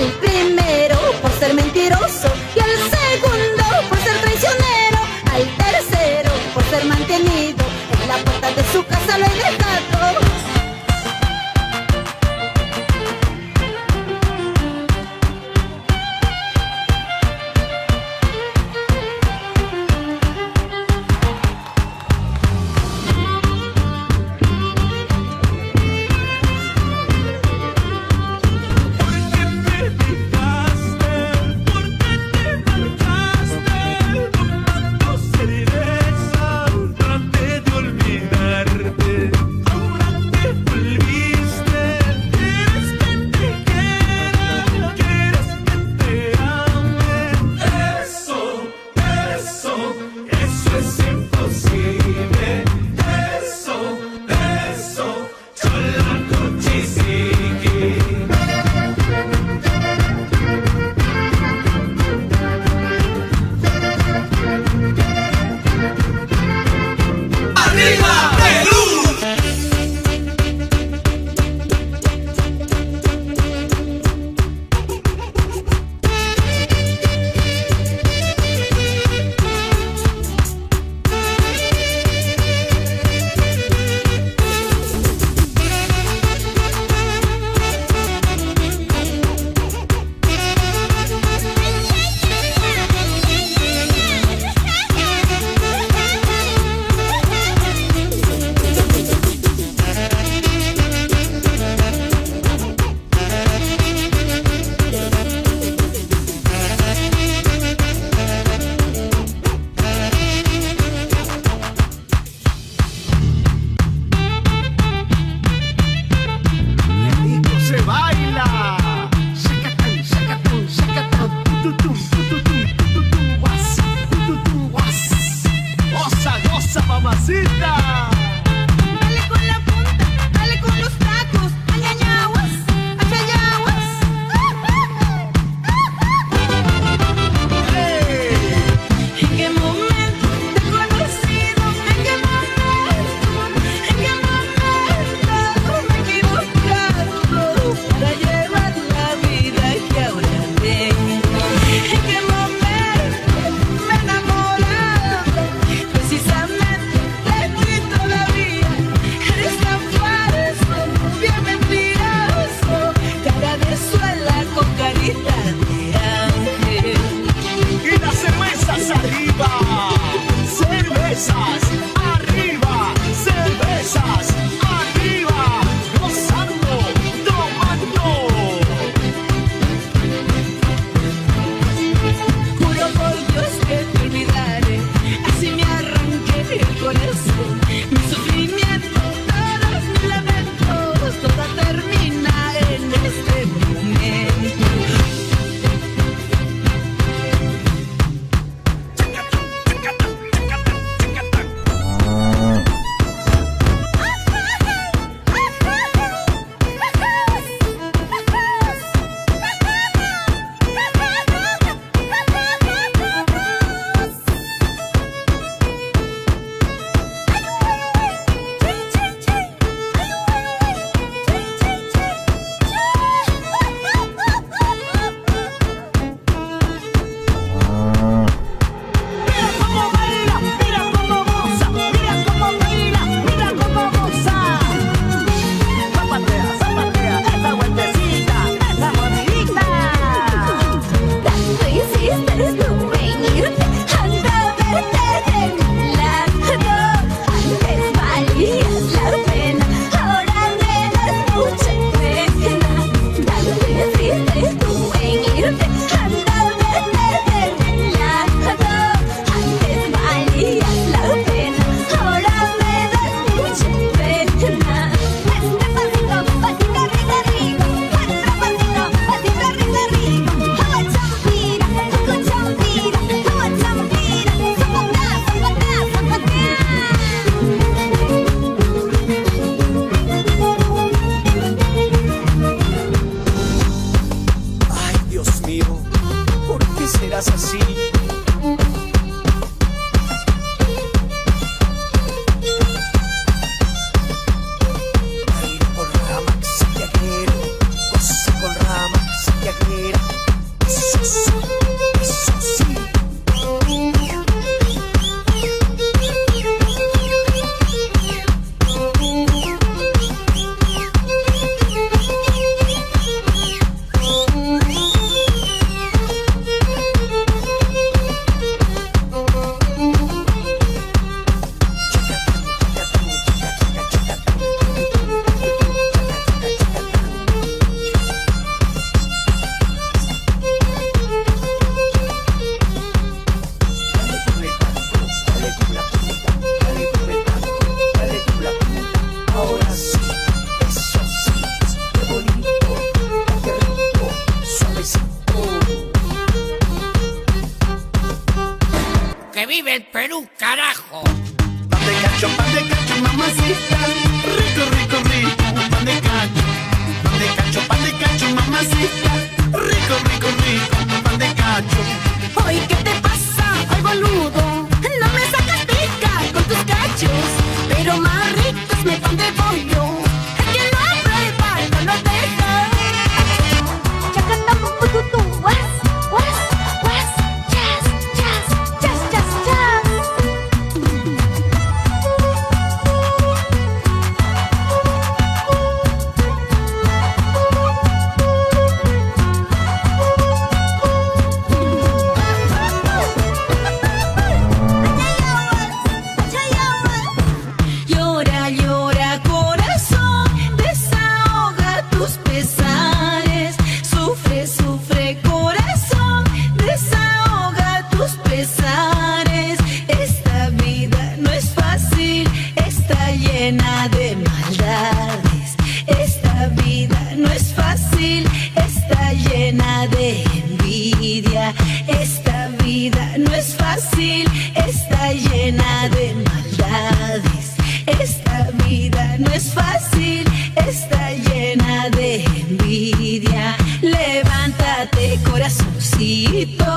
Al primero por ser mentiroso y al segundo por ser traicionero. Al tercero por ser mantenido, en la puerta de su casa lo he dejado. Eso sí, eso sí. ¡Que vive el Perú, carajo! Pan de cacho, mamacita. Rico, rico, rico. Pan de cacho, mamacita. Rico, rico, rico. Pan de cacho. Hoy, ¿qué te pasa? Ay, boludo, no me sacas pica con tus cachos, pero más rico es mi pan de pollo. El que lo prueba no lo deja. Chacatamo, pututu, was, chas, chas, chas, chas, chas. Llora, llora, corazón, desahoga tus pesares. Sufre, sufre, corazón, desahoga tus pesares. Esta vida no es fácil, está llena de maldades. Esta vida no es fácil, está llena de envidia. Esta vida no es fácil, está llena de maldades. Esta vida no es fácil, está llena de envidia. Levántate, corazoncito,